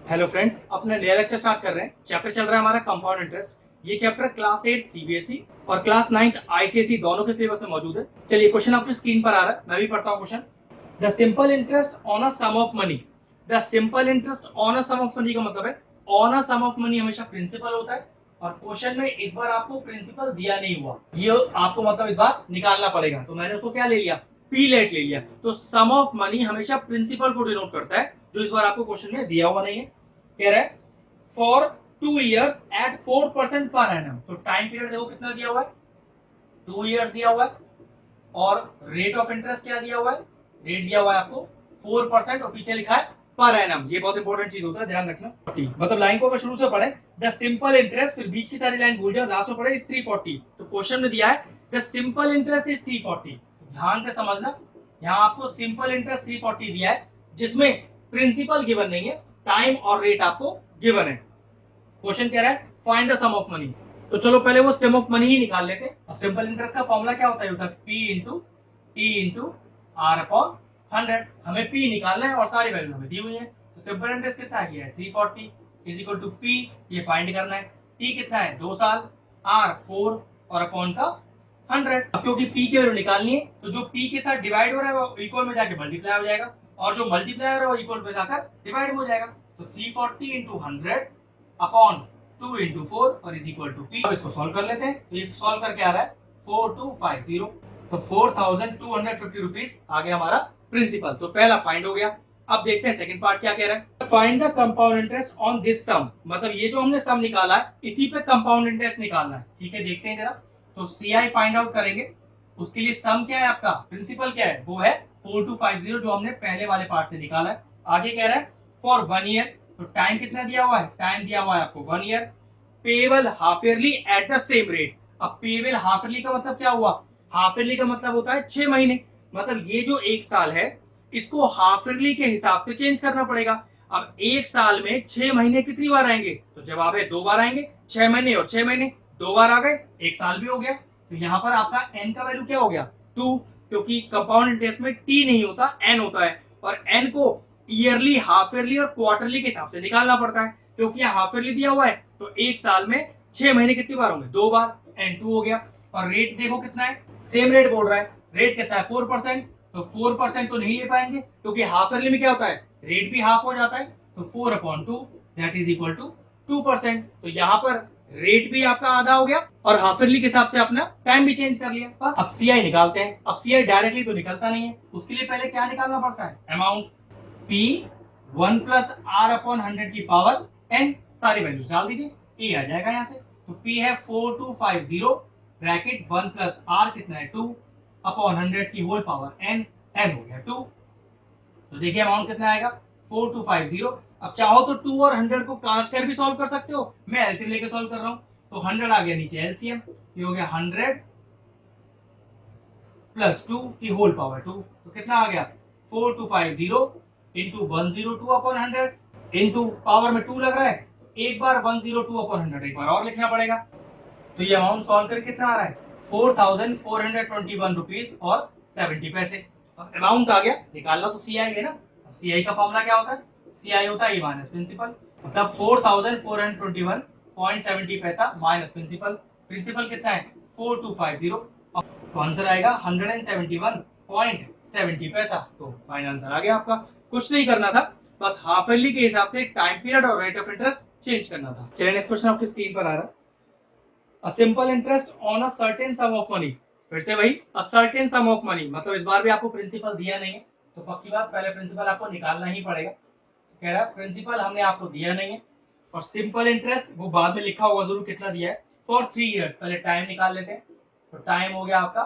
Hello friends, अपना नया lecture start कर रहे हैं। चैप्टर चल रहा है हमारा कंपाउंड इंटरेस्ट। ये चैप्टर क्लास 8 सीबीएसई और क्लास 9 आईसीएसई दोनों के सिलेबस में मौजूद है। चलिए क्वेश्चन आपकी स्क्रीन पर आ रहा है, मैं भी पढ़ता हूँ question. The simple interest on a sum of money. The simple interest on a sum of money का मतलब है on a sum of money हमेशा प्रिंसिपल होता है और क्वेश्चन में इस बार आपको प्रिंसिपल दिया नहीं हुआ, ये आपको मतलब इस बार निकालना पड़ेगा। तो मैंने उसको क्या ले लिया, पी लेट ले लिया। तो सम ऑफ मनी हमेशा प्रिंसिपल को डिनोट करता है, जो इस बार आपको क्वेश्चन में दिया हुआ नहीं है। कह रहा है for 2 years eight 4% per annum. तो टाइम पीरियड देखो कितना दिया हुआ है, 2 years दिया हुआ है। और रेट ऑफ इंटरेस्ट क्या दिया हुआ है, रेट दिया हुआ है आपको 4% और पीछे लिखा है पर एनम। ये बहुत इंपॉर्टेंट चीज होता है, ध्यान रखना। मतलब लाइन को अगर शुरू से पढ़े द सिंपल इंटरेस्ट, फिर बीच की सारी लाइन भूल जाओ, लास्ट में पढ़े इज 340। तो क्वेश्चन में दिया है द सिंपल इंटरेस्ट इज 340। ध्यान से समझना, यहाँ आपको सिंपल इंटरेस्ट 340 दिया है, जिसमें प्रिंसिपल गिवन नहीं है, टाइम और रेट आपको गिवन है। क्वेश्चन कह रहा है find the sum of money. तो चलो पहले वो सम ऑफ मनी ही निकाल लेते हैं। अब सिंपल इंटरेस्ट का फॉर्मूला क्या होता है, P into T into R upon 100। हमें पी निकालना है और सारी वैल्यू हमें दी हुई है। तो सिंपल इंटरेस्ट कितना है, 340 इज इक्वल टू पी, ये फाइंड करना है। टी कितना है, 2 साल, आर 4 और अपॉन का 100। अब क्योंकि पी की वैल्यू निकालनी है, तो जो पी के साथ डिवाइड हो रहा है वो इक्वल में जाके मल्टीप्लाई हो जाएगा, और जो मल्टीप्लाई हो रहा है वो इक्वल में जाकर डिवाइड हो जाएगा। तो 340 इंटू 100 अपॉन 2 इंटू 4 और इज इक्वल टू पी। अब इसको सॉल्व कर लेते हैं। तो ये सॉल्व करके आ रहा है 4250। तो 4250 रुपीज आ गया हमारा प्रिंसिपल। तो पहला फाइंड हो गया। अब देखते हैं सेकंड पार्ट क्या कह रहा है। Find the compound interest on this sum. मतलब ये जो हमने सम निकाला है इसी पे कंपाउंड इंटरेस्ट निकालना है। ठीक है, देखते हैं जरा। तो सी आई फाइंड आउट करेंगे। उसके लिए सम क्या है आपका, प्रिंसिपल क्या है, वो है 4250 जो हमने पहले वाले पार्ट से निकाला है। आगे कह रहा है फॉर 1 ईयर। तो टाइम कितना दिया हुआ है, टाइम दिया हुआ है आपको 1 year. Payable half yearly eight the same rate. अब पेबल हाफ ईयरली का मतलब क्या हुआ, हाफ ईयरली का मतलब होता है 6 महीने। मतलब ये जो 1 साल है इसको हाफ ईयरली के हिसाब से चेंज करना पड़ेगा। अब 1 साल में 6 महीने कितनी बार आएंगे, तो जवाब है 2 बार आएंगे। 6 महीने और 6 महीने 2 बार आ गए, 1 साल भी हो गया। तो यहाँ पर आपका एन का वैल्यू क्या हो गया, 2। क्योंकि कंपाउंड इंटरेस्ट में टी नहीं होता, एन होता है, और एन को ईयरली, हाफ ईयरली और क्वार्टरली के हिसाब से निकालना पड़ता है। क्योंकि यहाँ हाफ ईयरली दिया हुआ है तो 1 साल में 6 महीने कितनी बार होंगे, 2 बार, एन 2 हो गया। और रेट देखो कितना है, सेम रेट बोल रहा है। रेट कितना है, 4%। तो 4% तो नहीं ले पाएंगे क्योंकि हाफ ईयरली में क्या होता है, रेट भी हाफ हो जाता है। तो 4/2 दैट इज इक्वल टू 2%। तो यहाँ पर रेट भी आपका आधा हो गया और हाफ ईयरली के हिसाब से अपना टाइम भी चेंज कर लिया बस। अब सीआई निकालते हैं। अब सीआई डायरेक्टली तो निकलता नहीं है, उसके लिए पहले क्या निकालना पड़ता है, अमाउंट। पी 1+r/100 की पावर n, सारी वैल्यूज डाल दीजिए, ए आ जाएगा यहाँ से। तो पी है 4250 ब्रैकेट 1+r कितना है 2 अपॉन 100 की होल पावर n, n हो गया 2। तो देखिए अमाउंट कितना आएगा 4250। अब चाहो तो 2 और 100 को काट कर भी सॉल्व कर सकते हो, मैं एलसीएम लेके सॉल्व कर रहा हूँ। तो 100 आ गया नीचे एलसीएम, ये हो गया 100 प्लस 2 की होल पावर 2। तो कितना आ गया 4250 इंटू 102 अपॉन 100 इंटू पावर में 2 लग रहा है, एक बार 102 अपॉन 100 एक बार और लिखना पड़ेगा। तो ये अमाउंट सॉल्व करके कितना आ रहा है 4421 रुपीज और 70 पैसे। अब अमाउंट आ गया, निकालना तो सी आई है ना। अब सी आई का फॉर्मूला क्या होता है, सी आई होता है ई माइनस प्रिंसिपल। मतलब 4421.70 पैसा माइनस प्रिंसिपल। प्रिंसिपल कितना है 4250। तो आंसर आएगा 171.70 पैसा। तो फाइनल आंसर आ गया आपका। कुछ नहीं करना था, बस हाफ ईयरली के हिसाब से टाइम पीरियड और रेट ऑफ इंटरेस्ट चेंज करना था। चलिए नेक्स्ट क्वेश्चन आपकी स्क्रीन पर आ रहा है। A simple interest on a certain some of money. फिर से वही a certain some of money, मतलब इस बार भी आपको प्रिंसिपल दिया नहीं है, तो पक्की बात पहले प्रिंसिपल आपको निकालना ही पड़ेगा। कह रहा है प्रिंसिपल हमने आपको दिया नहीं है, और सिंपल इंटरेस्ट वो बाद में लिखा होगा जरूर कितना दिया है, फॉर 3 इयर्स। पहले टाइम निकाल लेते हैं। तो टाइम हो गया आपका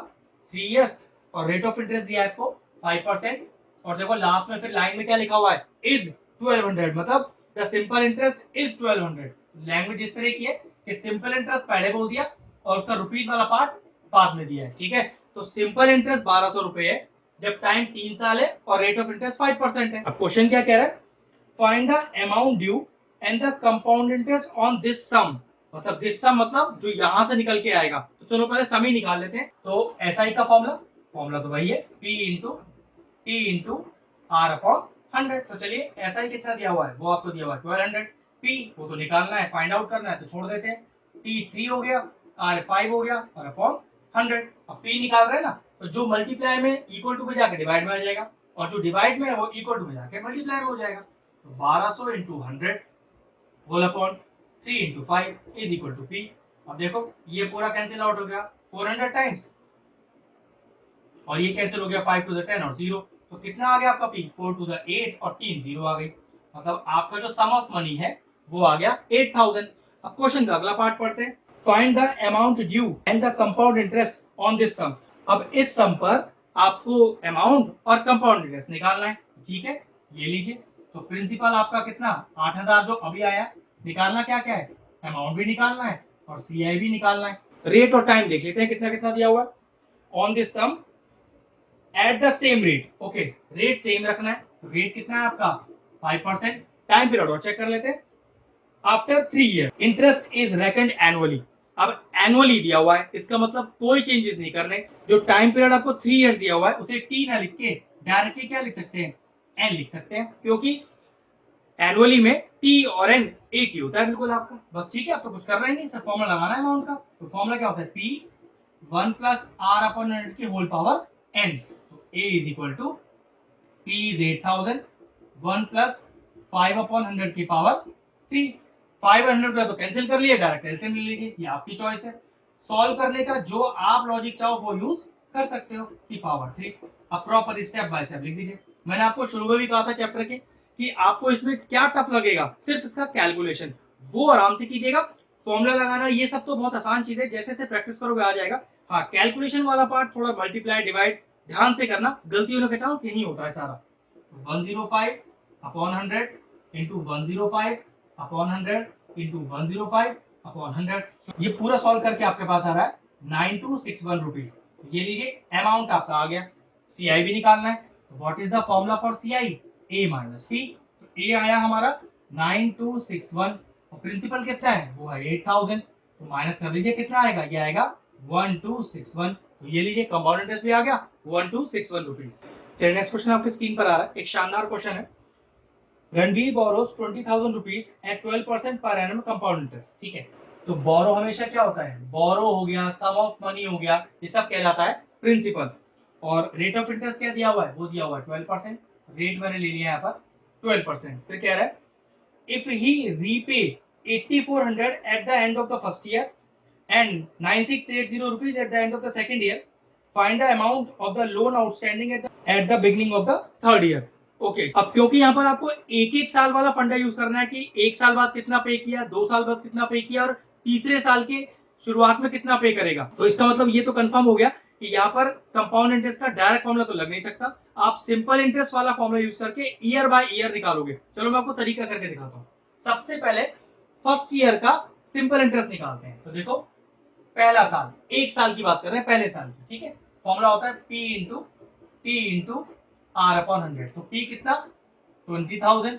3 इयर्स, और रेट ऑफ इंटरेस्ट दिया है आपको 5%। और देखो लास्ट में फिर लाइन में क्या लिखा हुआ है, इज 1200, मतलब the simple interest is 1200। Language इस तरह की है कि सिंपल इंटरेस्ट पहले बोल दिया और उसका रुपीज वाला पार्ट बाद में दिया है। ठीक है, तो सिंपल इंटरेस्ट 1200 रुपए है जब टाइम 3 साल है और रेट ऑफ इंटरेस्ट 5% है। अब क्वेश्चन क्या कह रहा है, find the amount due and the compound interest on this sum. मतलब दिस सम मतलब जो यहां से निकल के आएगा। तो चलो पहले सम ही निकाल लेते हैं। तो एसआई का फॉर्मूला, फॉर्मूला तो वही है, P into T into R upon 100। तो चलिए ऐसा ही कितना दिया हुआ है वो आपको दिया हुआ है 1200। पी वो तो निकालना है, फाइंड आउट करना है, तो छोड़ देते हैं। टी 3 हो गया, आर 5 हो गया और अपॉन 100। अब पी निकाल रहे हैं ना, तो जो मल्टीप्लाई में इक्वल टू पे जाके डिवाइड में आ जाएगा और जो डिवाइड में है वो इक्वल टू में जाके मल्टीप्लाई में हो जाएगा। तो 1200 into 100 whole upon 3 into 5 is equal to P. अब देखो ये पूरा कैंसिल आउट हो गया 400 टाइम्स और ये कैंसिल हो गया 5 टू द 10 और 0। तो कितना आ गया आपका पी 4 टू द 8 और 3 0 आ गई। मतलब आपका जो सम ऑफ मनी है वो आ गया 8000। अब क्वेश्चन का अगला पार्ट पढ़ते हैं। Find the amount due and the compound interest on this sum. अब इस सम पर आपको अमाउंट और कंपाउंड इंटरेस्ट निकालना है। ठीक है, ये लीजिए। तो प्रिंसिपल आपका कितना 8000 जो अभी आया, निकालना क्या क्या है, अमाउंट भी निकालना है और सीआई भी निकालना है। रेट और टाइम देख लेते हैं कितना कितना दिया हुआ on this sum at the same rate. Okay, rate same रखना है। रेट कितना है आपका 5%। टाइम पीरियड और चेक कर लेते हैं। After 3 year interest is reckoned annually. अब एनुअली दिया हुआ है, इसका मतलब कोई चेंजेस नहीं करने। जो टाइम पीरियड आपको 3 इयर्स दिया हुआ है उसे टी ना लिख के डायरेक्टली क्या लिख सकते हैं, एन लिख सकते हैं, क्योंकि एनुअली में टी और एन एक ही होता है बिल्कुल आपका। बस ठीक है, आपको कुछ करना ही नहीं, सिर्फ फॉर्मूला लगाना है अमाउंट का। तो फॉर्मूला क्या होता है, पी 1 प्लस आर अपॉन 100 की होल पावर एन। तो A is equal to P is 8000 1 plus 5 upon 100 की पावर 3। 500 का तो कैंसिल कर लिया, डायरेक्ट एलसीएम ले लीजिए, ये आपकी चॉइस है। सॉल्व करने का जो आप लॉजिक चाहो वो यूज कर सकते हो की पावर 3। अब प्रॉपर स्टेप बाय स्टेप लिख दीजिए। मैंने आपको शुरू में भी कहा था चैप्टर के कि आपको इसमें क्या टफ लगेगा, सिर्फ इसका कैलकुलेशन, वो आराम से कीजिएगा। फॉर्मूला लगाना ये सब तो बहुत आसान चीज है, जैसे जैसे प्रैक्टिस करोगे आ जाएगा। हाँ, कैलकुलेशन वाला पार्ट थोड़ा मल्टीप्लाई डिवाइड ध्यान से करना, गलती होने का चांस यही होता है सारा। 105 upon 100 into 105 upon 100 into 105 upon 100। ये पूरा सॉल्व करके आपके पास आ रहा है 9261 रुपीज। ये लीजिए अमाउंट आपका आ गया। सीआई भी निकालना है, तो what is the formula for CI, A minus P. तो ए आया हमारा 9261 और प्रिंसिपल कितना है वो है 8000। तो माइनस कर लीजिए कितना आएगा, ये आएगा 1261। तो ये लीजिए कंपाउंड इंटरेस्ट भी आ गया 1261 रुपीज। चलिए नेक्स्ट क्वेश्चन आपकी स्क्रीन पर आ रहा है, एक शानदार क्वेश्चन है। Ranbir borrows 20,000 rupees eight 12% per annum compound interest. ठीक है, तो बोरो हमेशा क्या होता है, बोरो हो गया, सम ऑफ मनी हो गया, ये सब कहलाता है प्रिंसिपल। और रेट ऑफ इंटरेस्ट क्या दिया हुआ है, वो दिया हुआ है 12%। रेट मैंने ले लिया यहाँ पर 12%। फिर कह रहा है if he repay 8400 at the end of the first year and 9680 rupees at the end of the second year, find the amount of the loan outstanding at the beginning of the third year. Okay, अब क्योंकि यहाँ पर आपको एक एक साल वाला फंडा यूज करना है कि एक साल बाद कितना पे किया, 2 साल बाद कितना पे किया और तीसरे साल के शुरुआत में कितना पे करेगा। तो इसका मतलब ये तो कंफर्म हो गया कि यहाँ पर कंपाउंड इंटरेस्ट का डायरेक्ट फॉर्मूला तो लग नहीं सकता। आप सिंपल इंटरेस्ट वाला फॉर्मूला यूज करके ईयर बाय ईयर निकालोगे। चलो मैं आपको तरीका करके दिखाता हूँ। सबसे पहले फर्स्ट ईयर का सिंपल इंटरेस्ट निकालते हैं। तो देखो पहला साल, एक साल की बात कर रहे हैं, पहले साल की। ठीक है, फॉर्मूला होता है P into T into R upon 100। तो पी कितना 20,000।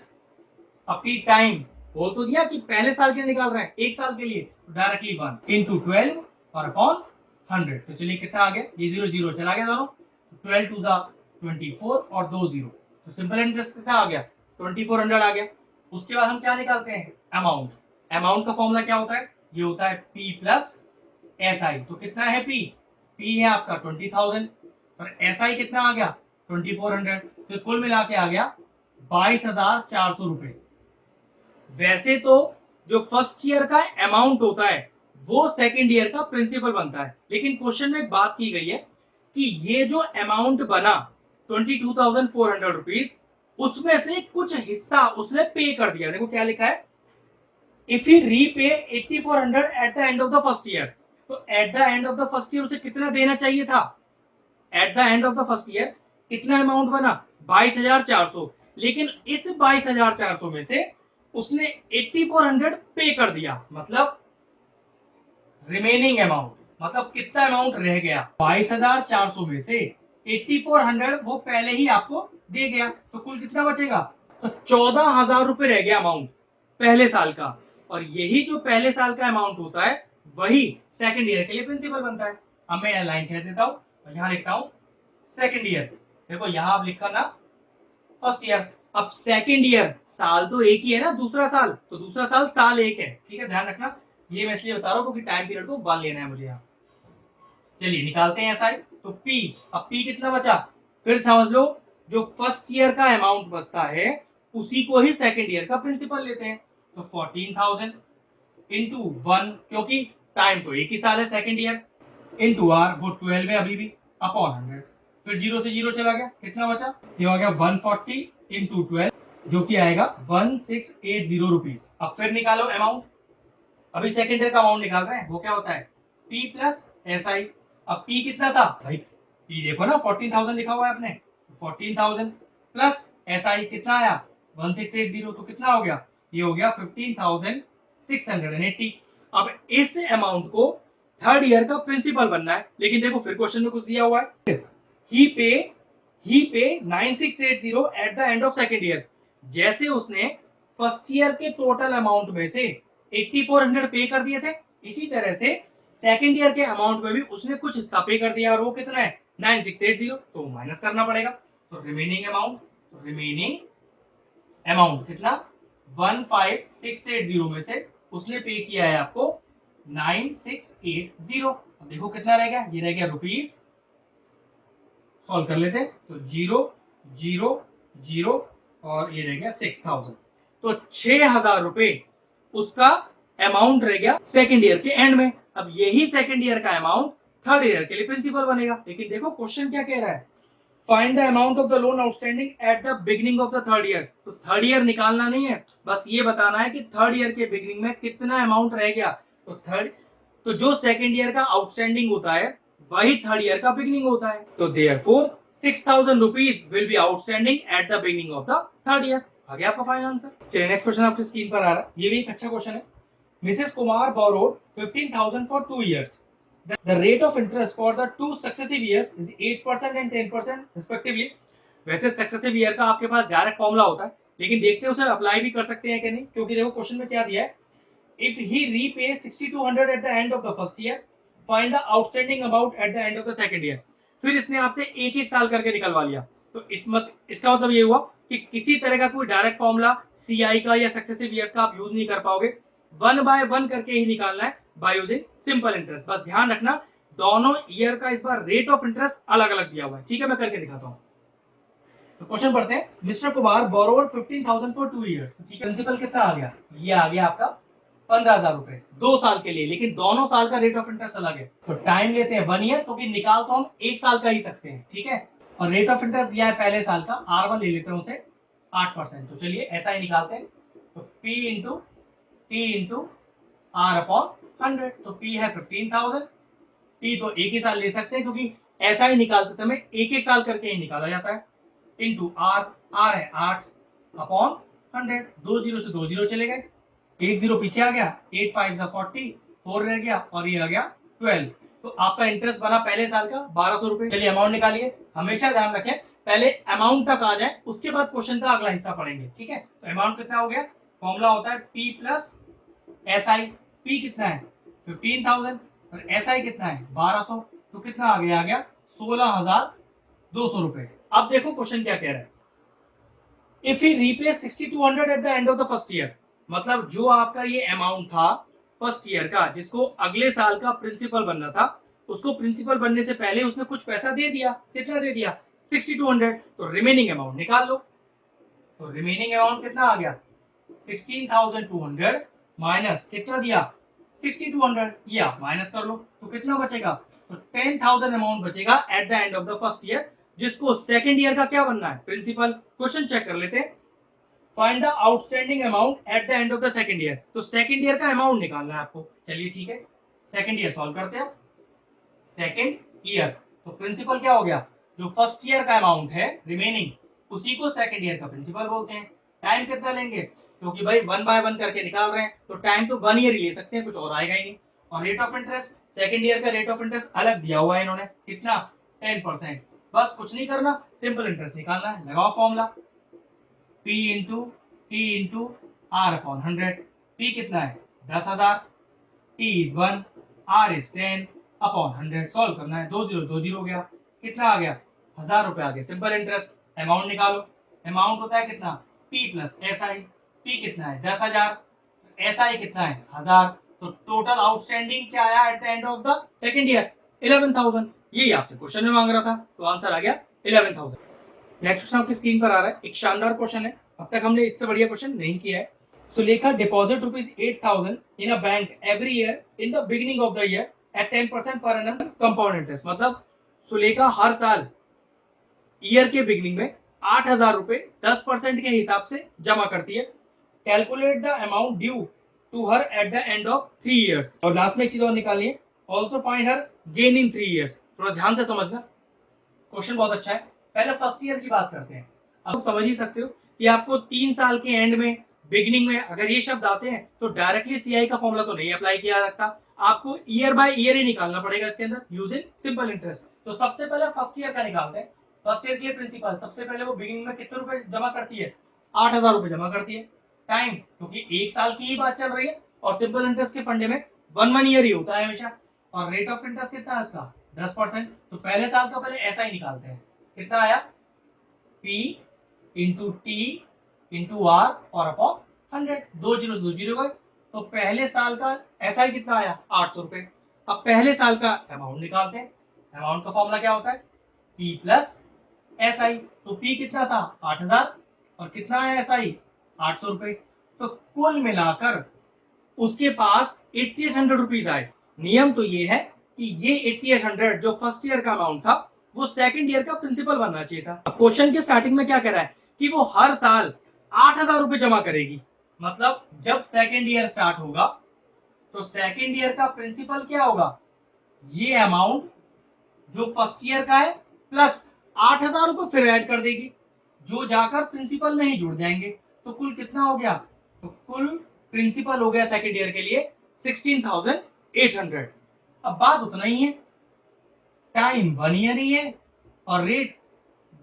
अब टी टाइम बोल तो दिया कि पहले साल के निकाल रहे हैं, एक साल के लिए, तो डायरेक्टली 1 इंटू 12 और अपॉन 100। तो चलिए कितना आ गया, ये 0 0 चला गया दोनों, 12 टू द 24 और 2 0। तो सिंपल इंटरेस्ट कितना आ गया 2400 आ गया। उसके बाद हम क्या निकालते हैं, अमाउंट। अमाउंट का फॉर्मूला क्या होता है, ये होता है पी प्लस एस आई। तो कितना है पी, पी है आपका 20,000 और एस आई कितना आ गया 2400। तो कुल मिला के आ गया 22,400 रुपए। वैसे तो जो फर्स्ट ईयर का अमाउंट होता है वो सेकेंड ईयर का प्रिंसिपल बनता है, लेकिन क्वेश्चन में एक बात की गई है कि ये जो अमाउंट बना 22,400 रुपीज, उसमें से कुछ हिस्सा उसने पे कर दिया। देखो क्या लिखा है, if he repay 8400 at the end of the first year. तो at the end of the first year उसे कितना देना चाहिए था, at the end of the first year कितना अमाउंट बना 22,400। लेकिन इस 22,400 में से उसने 8400 पे कर दिया, मतलब रिमेनिंग अमाउंट, मतलब कितना अमाउंट रह गया 22,400 में से 8400 वो पहले ही आपको दे गया। तो कुल कितना बचेगा, तो 14,000 रुपए रह गया अमाउंट पहले साल का। और यही जो पहले साल का अमाउंट होता है वही सेकंड ईयर के लिए प्रिंसिपल बनता है। अब मैं लाइन कह देता हूं, यहां लिखता हूं सेकंड ईयर। देखो यहां आप लिखा ना फर्स्ट ईयर, अब सेकेंड ईयर, साल तो एक ही है ना, दूसरा साल, तो दूसरा साल एक है, ठीक है, ध्यान रखना। ये मैं इसलिए बता रहा हूँ क्योंकि टाइम पीरियड को 1 लेना है मुझे यहाँ। चलिए निकालते हैं एसआई। तो पी, अब पी कितना बचा, फिर समझ लो जो फर्स्ट ईयर का अमाउंट बचता है उसी को ही सेकेंड ईयर का प्रिंसिपल लेते हैं। तो 14,000 इंटू 1, क्योंकि टाइम तो एक ही साल है सेकेंड ईयर, इंटू आर, वो 12 है अभी भी, अपॉन 100। फिर जीरो से जीरो चला गया, कितना बचा, ये हो गया 140 इंटू 12, जो कि आएगा 1680 रुपीज। अब फिर निकालो अमाउंट, अभी सेकेंड ईयर का अमाउंट निकाल रहे हैं, वो क्या होता है पी प्लस एस आई। अब पी कितना था भाई, पी देखो ना 14,000 लिखा हुआ है आपने, 14,000 प्लस एस आई कितना आया 1680, तो कितना हो गया, ये हो गया 15,680। अब इस अमाउंट को थर्ड ईयर का प्रिंसिपल बनना है, लेकिन देखो फिर क्वेश्चन में कुछ दिया हुआ है, ही पे 9680 eight the end of second year. जैसे उसने फर्स्ट ईयर के टोटल अमाउंट में से 8400 पे कर दिए थे, इसी तरह से सेकेंड ईयर के अमाउंट में भी उसने कुछ हिस्सा पे कर दिया, और वो कितना है 9680, तो माइनस करना पड़ेगा। तो रिमेनिंग अमाउंट कितना 15680 में से उसने पे किया है आपको 9680। अब देखो कितना रह गया, ये रह गया रुपीज, सॉल्व कर लेते हैं, तो 0 0 0 और ये रह गया 6000, तो 6000 रुपए उसका अमाउंट रह गया सेकेंड ईयर के एंड में। अब यही सेकेंड ईयर का अमाउंट थर्ड ईयर के लिए प्रिंसिपल बनेगा, लेकिन देखो क्वेश्चन क्या कह रहा है, find the amount of the loan outstanding at the beginning of the third year. तो थर्ड ईयर निकालना नहीं है, बस ये बताना है कि थर्ड ईयर के बिगिनिंग में कितना अमाउंट रह गया। तो जो सेकेंड ईयर का आउटस्टैंडिंग होता है वही थर्ड ईयर का बिगिनिंग होता है, तो therefore 6,000 rupees will be outstanding at the beginning of the third year. आ गया आपका फाइनल आंसर। चलिए नेक्स्ट क्वेश्चन आपकी स्क्रीन पर आ रहा है, ये भी एक अच्छा क्वेश्चन है। Mrs Kumar borrowed 15,000 for 2 years. The rate of interest for the two successive years is 8% and 10% respectively. वैसे सक्सेसिव ईयर का आपके पास डायरेक्ट फॉर्मूला होता है, लेकिन देखते हैं उसे अप्लाई भी कर सकते हैं कि नहीं, क्योंकि देखो क्वेश्चन में क्या दिया है, if he repays 6200 at the end of the first year, find the outstanding amount at the end of the second year. फिर इसने आपसे एक एक साल करके निकलवा लिया, तो इसका मतलब ये हुआ कि किसी तरह का कोई डायरेक्ट फॉर्मूला सीआई का या सक्सेसिव ईयर्स का आप यूज नहीं कर पाओगे, वन बाय वन करके ही निकालना है बाय यूजिंग सिंपल इंटरेस्ट। बस ध्यान रखना दोनों ईयर का इस बार रेट ऑफ इंटरेस्ट अलग अलग दिया हुआ है, ठीक है, मैं करके दिखाता हूँ। तो क्वेश्चन पढ़ते हैं, mister Kumar borrowed 15,000 for 2 years, ठीक है, प्रिंसिपल कितना आ गया, ये आ गया आपका 15,000 रुपए 2 साल के लिए, लेकिन दोनों साल का रेट ऑफ इंटरेस्ट अलग है। तो टाइम लेते हैं 1 ईयर, क्योंकि निकाल तो हम एक साल का ही सकते हैं, ठीक है, और रेट ऑफ इंटरेस्ट दिया है पहले साल का, R1 ले लेते हैं उसे 8%। तो चलिए ऐसा ही निकालते हैं, तो P into T into R upon 100, तो P है 15,000, T तो एक ही साल ले सकते हैं क्योंकि ऐसा ही निकालते समय एक एक साल करके ही निकाला जाता है, इंटू आर, आर है 8 अपॉन 100, 2 जीरो से 2 जीरो चले गए, एक जीरो पीछे आ गया, 8 5 40, 4 रह गया और ये आ गया 12। तो आपका इंटरेस्ट बना पहले साल का 1200 रुपए। चलिए अमाउंट निकालिए, हमेशा ध्यान रखें पहले अमाउंट तक आ जाए उसके बाद क्वेश्चन का अगला हिस्सा पढ़ेंगे, ठीक है। तो अमाउंट कितना हो गया, फॉर्मूला होता है P plus S I. P कितना है 15,000 और एस आई कितना है 1200, तो कितना आ गया 16,200 रुपए। अब देखो क्वेश्चन क्या कह रहा है, if he replace 6200 eight the end of the first year, मतलब जो आपका ये अमाउंट था फर्स्ट ईयर का जिसको अगले साल का प्रिंसिपल बनना था, उसको प्रिंसिपल बनने से पहले उसने कुछ पैसा दे दिया, कितना दे दिया 6200, तो रिमेनिंग अमाउंट निकाल लो। तो रिमेनिंग अमाउंट कितना आ गया 16,200 माइनस कितना दिया 6200, ये आप माइनस कर लो, तो कितना बचेगा, तो 10,000 अमाउंट बचेगा eight the end of the first year, जिसको सेकंड ईयर का क्या बनना है प्रिंसिपल। क्वेश्चन चेक कर लेते हैं, find the outstanding amount at the end of the second year. तो सेकंड ईयर का अमाउंट निकालना है आपको, चलिए ठीक है, सेकंड ईयर सॉल्व करते हैं। सेकंड ईयर, तो प्रिंसिपल क्या हो गया, जो फर्स्ट ईयर का अमाउंट है रिमेनिंग उसी को सेकंड ईयर का प्रिंसिपल बोलते हैं। टाइम कितना लेंगे, क्योंकि भाई वन बाय वन करके निकाल रहे हैं तो टाइम तो 1 ईयर ही ले सकते हैं, कुछ और आएगा ही नहीं। और rate of interest, second year का रेट ऑफ इंटरेस्ट अलग दिया हुआ है इन्होंने, कितना 10%। बस कुछ नहीं करना, सिंपल इंटरेस्ट निकालना है, लगाओ formula P into T into R upon 100। P कितना है 10,000, T is 1, R is 10 upon 100, solve करना है, 2 जीरो 2 जीरो हो गया, कितना आ गया 1000 रुपए आ गया, सिंपल इंटरेस्ट। अमाउंट निकालो, अमाउंट होता है कितना, P plus S I. P कितना है 10,000, एस आई कितना है 1000, तो टोटल आउटस्टैंडिंग क्या आया eight the end of the second year 11,000। यही आपसे क्वेश्चन में मांग रहा था, तो आंसर आ गया 11,000। नेक्स्ट क्वेश्चन आपकी स्क्रीन पर आ रहा है, एक शानदार क्वेश्चन है, अब तक हमने इससे बढ़िया क्वेश्चन नहीं किया है। Sulekha deposit ₹8,000 in a bank every year in the beginning of the year at 10% per annum compound interest. मतलब सुलेखा हर साल ईयर के बिगिनिंग में 8,000 रुपए 10% के हिसाब से जमा करती है। Calculate the amount due to her at the end of 3 years. और लास्ट में एक चीज और निकालनी है, also find her gain in 3 years. थोड़ा ध्यान से समझना, क्वेश्चन बहुत अच्छा है। पहले फर्स्ट ईयर की बात करते हैं। आप समझ ही सकते हो कि आपको 3 साल के एंड में, बिगिनिंग में अगर ये शब्द आते हैं तो डायरेक्टली सीआई का फॉर्मूला तो नहीं अप्लाई किया जा सकता, आपको ईयर बाय ईयर ही निकालना पड़ेगा इसके अंदर यूजिंग सिंपल इंटरेस्ट। तो सबसे पहले फर्स्ट ईयर का निकालते हैं। फर्स्ट ईयर के लिए प्रिंसिपल सबसे पहले वो बिगिनिंग में कितने रुपए जमा करती है, 8,000 रुपए जमा करती है। टाइम, क्योंकि एक साल की ही बात चल रही है और सिंपल इंटरेस्ट के फंडे में 1 ईयर ही होता है हमेशा। और रेट ऑफ इंटरेस्ट कितना है उसका 10%। तो पहले साल का पहले ऐसा ही निकालते हैं, कितना आया P into T into R और अपॉन 100, दो जीरो गए। तो पहले साल का ऐसा ही कितना आया 800 रुपए। अब पहले साल का अमाउंट निकालते हैं। अमाउंट का फॉर्मूला क्या होता है, P प्लस एस आई। तो P कितना था 8,000 और कितना आया एस आई 800 रुपए। तो कुल मिलाकर उसके पास 8800 रुपीज आए। नियम तो ये है कि ये 8800 जो फर्स्ट ईयर का अमाउंट था वो सेकंड ईयर का प्रिंसिपल बनना चाहिए था। अब क्वेश्चन के स्टार्टिंग में क्या कह रहा है कि वो हर साल 8,000 रुपए जमा करेगी। मतलब जब सेकंड ईयर स्टार्ट होगा तो सेकंड ईयर का प्रिंसिपल क्या होगा, ये अमाउंट जो फर्स्ट ईयर का है प्लस 8,000 रुपए फिर ऐड कर देगी, जो जाकर प्रिंसिपल में ही जुड़ जाएंगे। तो कुल कितना हो गया, तो कुल प्रिंसिपल हो गया सेकंड ईयर के लिए 16,800। अब बात उतना ही है, टाइम 1 ईयर ही है और रेट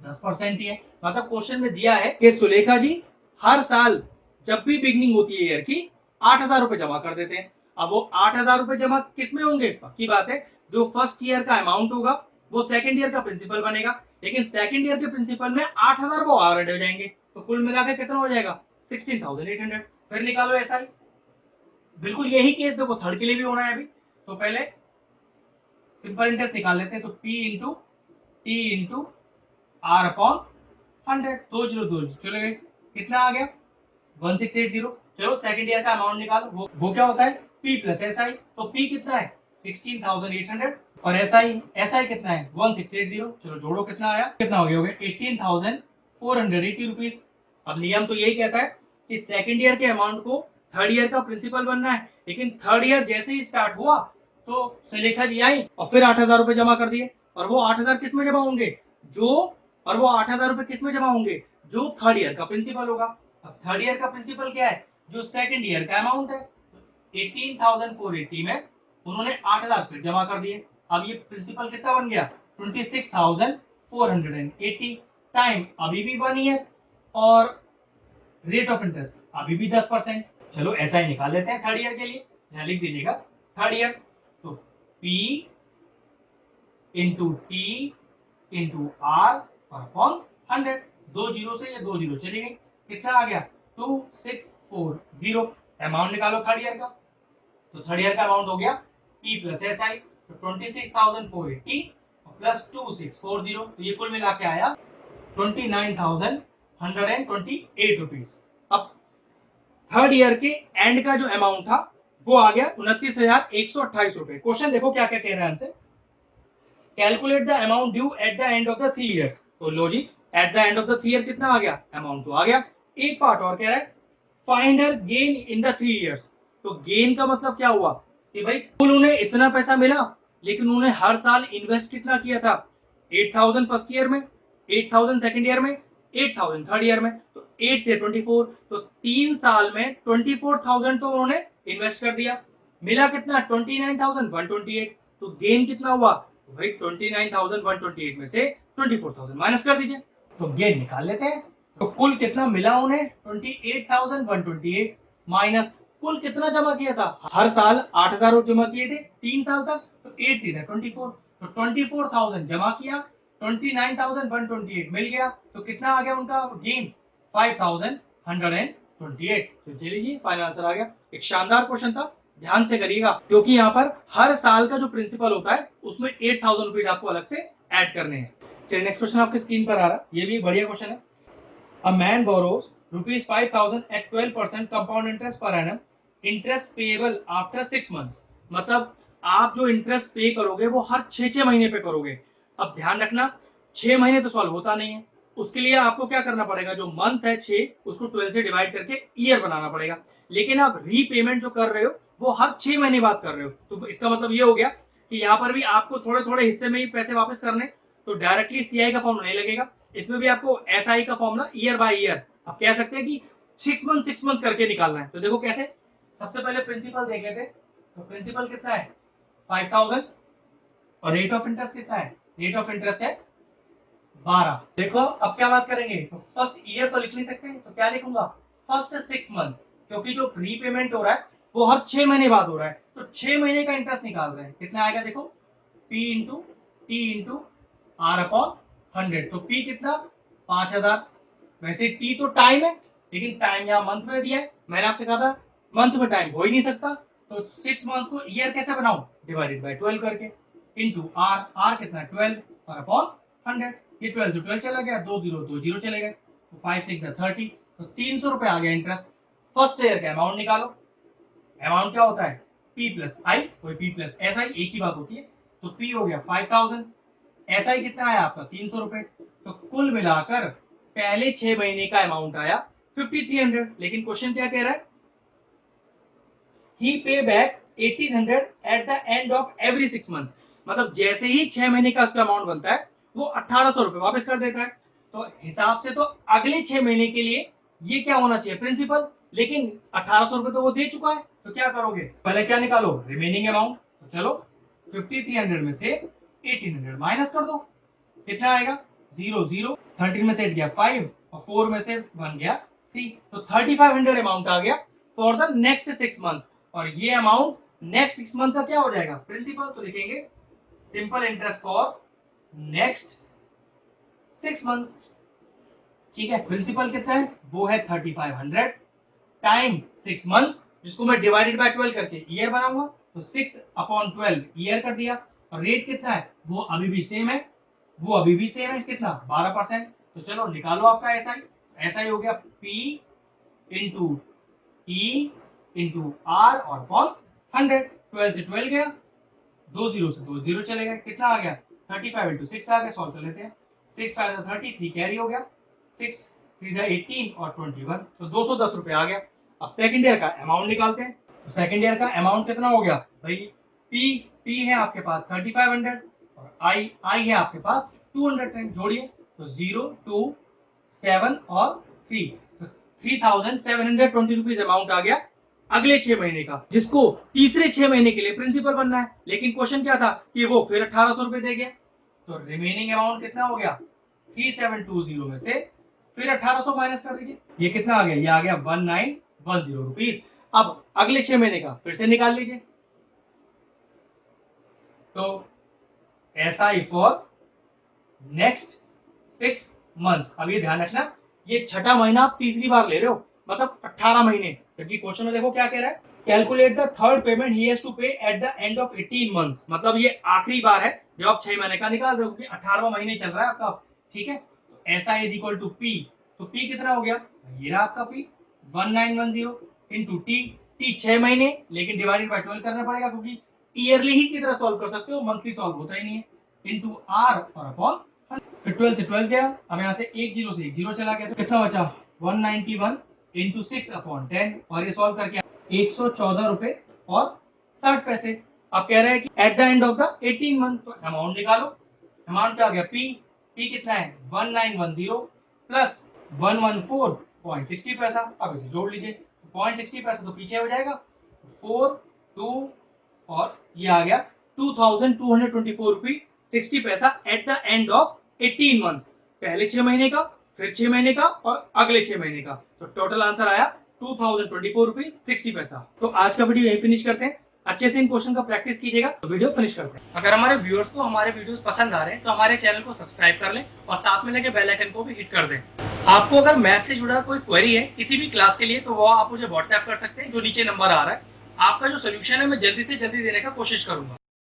10% ही है। मतलब क्वेश्चन में दिया है कि सुलेखा जी हर साल जब भी बिगनिंग होती है ईयर की 8,000 रुपए जमा कर देते हैं। अब वो 8,000 रुपए जमा किस में होंगे, पक्की बात है जो फर्स्ट ईयर का अमाउंट होगा वो सेकंड ईयर का प्रिंसिपल बनेगा, लेकिन सेकंड ईयर के प्रिंसिपल में 8,000 वो और ऐड हो जाएंगे। तो कुल मिलाकर कितना हो जाएगा 16,800। फिर निकालो ऐसा ही, बिल्कुल यही केस देखो थर्ड के लिए भी होना है अभी। तो पहले सिंपल इंटरेस्ट निकाल लेते हैं। तो P into T into R upon 100, दो जीरो चले गए, कितना आ गया 1680। चलो सेकंड ईयर का अमाउंट निकालो, वो क्या होता है P प्लस एस आई। तो P कितना है 16,800 और एस आई कितना है 1680। चलो जोड़ो कितना आया, कितना हो गया 18,480 रुपीज। अब नियम तो यही कहता है कि सेकंड ईयर के अमाउंट को थर्ड ईयर का प्रिंसिपल बनना है, लेकिन थर्ड ईयर जैसे ही स्टार्ट हुआ तो सुलेखा जी आई और फिर 8,000 रुपए जमा कर दिए। और वो 8,000 किस में जमा होंगे, जो और वो 8,000 रुपए किस में जमा होंगे, जो थर्ड ईयर का प्रिंसिपल होगा। अब थर्ड ईयर का प्रिंसिपल क्या है, जो सेकंड ईयर का अमाउंट है। 18,480 में उन्होंने 8,000 फिर जमा कर दिए। अब ये प्रिंसिपल कितना बन गया 26,480। टाइम अभी भी 1 ईयर और रेट ऑफ इंटरेस्ट अभी भी 10%। चलो ऐसा ही निकाल लेते हैं थर्ड ईयर के लिए, यहां लिख दीजिएगा थर्ड ईयर। तो P into T into R और अपॉन 100, दो जीरो से ये दो जीरो चली गई, कितना आ गया 2640। अमाउंट निकालो थर्ड ईयर का। तो थर्ड ईयर का अमाउंट हो गया P प्लस एस आई, तो 26,480 प्लस 2640, तो ये कुल मिला के आया 29,128 रुपीज। अब थर्ड ईयर के एंड का जो अमाउंट था वो आ गया 29,128 रुपए। क्वेश्चन देखो क्या क्या कह रहा है हमसे, calculate the amount due at the end of the 3 years. तो लो जी at the end of the 3 year कितना आ गया, अमाउंट तो आ गया। एक पार्ट और कह रहा है find her gain in the 3 years. तो गेन का मतलब क्या हुआ कि भाई कुल उन्हें इतना पैसा मिला, लेकिन उन्हें हर साल इन्वेस्ट कितना किया था, 8,000 फर्स्ट ईयर में, 8,000 सेकंड ईयर में, 8,000 थर्ड ईयर में। तो 8 थे 24, तो 3 साल में 24,000 तो उन्होंने इन्वेस्ट कर दिया, मिला कितना 29,128। तो गेन कितना हुआ, तो भाई 29,128 में से 24,000 माइनस कर दीजिए, तो गेन निकाल लेते हैं। तो कुल कितना मिला उन्हें 28,128 माइनस कुल कितना जमा किया था, हर साल 8,000 जमा किए थे 3 साल तक, तो 8 थी 24, तो 24,000 जमा किया 29,128 मिल गया। तो कितना आ गया उनका गेन 5,128। तो ये लीजिए फाइनल आंसर आ गया। एक शानदार क्वेश्चन था, ध्यान से करिएगा क्योंकि यहाँ पर हर साल का जो प्रिंसिपल होता है उसमें 8,000 रुपीज आपको अलग से ऐड करने हैं। चलिए नेक्स्ट क्वेश्चन आपकी स्क्रीन पर आ रहा है, ये भी बढ़िया क्वेश्चन है। A man borrows rupees 5,000 at 12% compound interest per annum. Interest payable after 6 months. मतलब आप जो इंटरेस्ट पे करोगे वो हर 6 महीने पे करोगे। अब ध्यान रखना 6 महीने तो सॉल्व होता नहीं है, उसके लिए आपको क्या करना पड़ेगा, जो मंथ है 6 उसको 12 से डिवाइड करके ईयर बनाना पड़ेगा। लेकिन आप रीपेमेंट जो कर रहे हो वो हर 6 महीने बाद कर रहे हो, तो इसका मतलब ये हो गया कि यहाँ पर भी आपको थोड़े थोड़े हिस्से में ही पैसे वापस करने, तो डायरेक्टली सीआई का फॉर्म नहीं लगेगा, इसमें भी आपको एसआई का फॉर्मूला ईयर बाय ईयर आप कह सकते हैं कि 6 मंथ करके निकालना है। तो देखो कैसे, सबसे पहले प्रिंसिपल देख लेते हैं। तो प्रिंसिपल कितना है 5,000 और रेट ऑफ इंटरेस्ट कितना है, रेट ऑफ इंटरेस्ट है 12। देखो अब क्या बात करेंगे, तो फर्स्ट ईयर तो लिख नहीं सकते, तो क्या लिखूंगा फर्स्ट 6 मंथ, क्योंकि जो रीपेमेंट हो रहा है वो हर 6 महीने बाद हो रहा है, तो 6 महीने का इंटरेस्ट निकाल रहे हैं। कितना आएगा देखो, P into T into R upon 100। तो P कितना 5,000। वैसे T तो टाइम है, लेकिन टाइम यहाँ मंथ में दिया है, मैंने आपसे कहा था मंथ में टाइम हो ही नहीं सकता, तो 6 मंथ को ईयर कैसे बनाऊं, डिवाइडेड बाय 12 करके, इंटू आर, आर कितना 12 और अपॉन 100। ये 12 से 12 चला गया, 2 0 चले गए, तो 5 6 30, तो 300 रुपए आ गया इंटरेस्ट। फर्स्ट ईयर का अमाउंट निकालो, अमाउंट क्या होता है P प्लस आई, कोई P प्लस एस आई एक ही बात होती है। तो P हो गया 5,000, एस आई कितना आया आपका 300 रुपए, तो कुल मिलाकर पहले 6 महीने का अमाउंट आया 5,300। लेकिन क्वेश्चन क्या कह रहा है, he pay back 1,800 at the end of every 6 months। मतलब जैसे ही 6 महीने का उसका अमाउंट बनता है वो 1,800 रुपए वापस कर देता है। तो हिसाब से तो अगले 6 महीने के लिए ये क्या होना चाहिए प्रिंसिपल, लेकिन 1,800 रुपए तो वो दे चुका है, तो क्या करोगे पहले क्या निकालो रिमेनिंग अमाउंट। तो चलो 5,300 में से 1,800 माइनस कर दो, कितना आएगा 0 0, 13 में से 8 गया 5 और 4 में से 1 गया 3, तो 3,500 अमाउंट आ गया फॉर द नेक्स्ट 6 मंथ। और ये अमाउंट नेक्स्ट 6 मंथ का क्या हो जाएगा प्रिंसिपल, तो लिखेंगे simple interest for next 6 months. ठीक है, प्रिंसिपल कितना है वो है 3,500 टाइम 6 मंथ्स, जिसको मैं डिवाइडेड बाय 12 करके ईयर बनाऊंगा, तो 6 अपॉन 12 ईयर कर दिया। और रेट कितना है वो अभी भी सेम है, वो अभी भी सेम है, कितना 12%। तो चलो निकालो आपका एसआई, एसआई हो गया P into T into R और अपॉन 100। 12 से 12 गया, 2 0 से 2 0 चले गए, कितना आ गया 35 इंटू 6 आ गया, सॉल्व कर लेते हैं। 6 5 30, 3 कैरी हो गया, 6 3 18 और 21, तो 210 रुपए आ गया। अब सेकंड ईयर का अमाउंट निकालते हैं। तो सेकंड ईयर का अमाउंट कितना हो गया भाई, पी है आपके पास 3,500 और आई है आपके पास 210, जोड़िए तो 0 2 7 और 3, तो 3,720 रुपीज अमाउंट आ गया अगले 6 महीने का, जिसको तीसरे 6 महीने के लिए प्रिंसिपल बनना है। लेकिन क्वेश्चन क्या था कि वो फिर 1,800 रुपए दे गया, तो रिमेनिंग अमाउंट कितना हो गया 3,720 में से फिर 1,800 माइनस कर दीजिए, ये कितना आ गया, ये आ गया 1,910 रुपीज। अब अगले 6 महीने का फिर से निकाल लीजिए, तो एसआई फॉर नेक्स्ट 6 मंथ। अब ये ध्यान रखना ये छठा महीना आप तीसरी बार ले रहे हो, मतलब 18 महीने, क्योंकि क्वेश्चन में देखो क्या कह रहा है, calculate the third payment he has to pay at the end of 18 months. मतलब ये आखिरी बार है जब आप 6 महीने का निकाल रहे हो, क्योंकि 18वां महीने चल रहा है आपका। ठीक है, तो S I is equal to P, तो पी कितना हो गया, ये रहा आपका पी 1910 इंटू टी, टी 6 महीने लेकिन डिवाइडेड बाय 12 करना पड़ेगा, क्योंकि ईयरली ही की तरह सॉल्व कर सकते हो, मंथली सॉल्व होता ही नहीं है, इंटू आर और अपॉन। फिर 12 से 12 गया, अब यहाँ से 1 0 से 1 0 चला गया, तो कितना बचा 191 इंटू 6 अपॉन 10, और ये सॉल्व करके 114 रुपए और 60 पैसे। अब कह रहे हैं कि eight the end of the 18 month, तो अमाउंट निकालो, अमाउंट क्या आ गया पी कितना है 1910 प्लस 114.60 पैसा। अब इसे जोड़ लीजिए, 0.60 पैसा तो पीछे हो जाएगा, 4 2 और ये आ गया 2,224 रुपी 60 पैसा eight the end of 18 months. पहले 6 महीने का, फिर 6 महीने का और अगले 6 महीने का, तो टोटल आंसर आया 2,024 रुपीज 60 पैसा। तो आज का वीडियो यही फिनिश करते हैं। अच्छे से इन क्वेश्चन का प्रैक्टिस कीजिएगा। तो वीडियो फिनिश करते हैं। अगर हमारे व्यूअर्स को हमारे वीडियोस पसंद आ रहे हैं तो हमारे चैनल को सब्सक्राइब कर लें और साथ में लगे बेल आइकन को भी हिट कर दें। आपको अगर मैथ से जुड़ा कोई क्वेरी है किसी भी क्लास के लिए तो वो आप मुझे व्हाट्सएप कर सकते हैं, जो नीचे नंबर आ रहा है। आपका जो सोल्यूशन है मैं जल्दी से जल्दी देने का कोशिश करूंगा।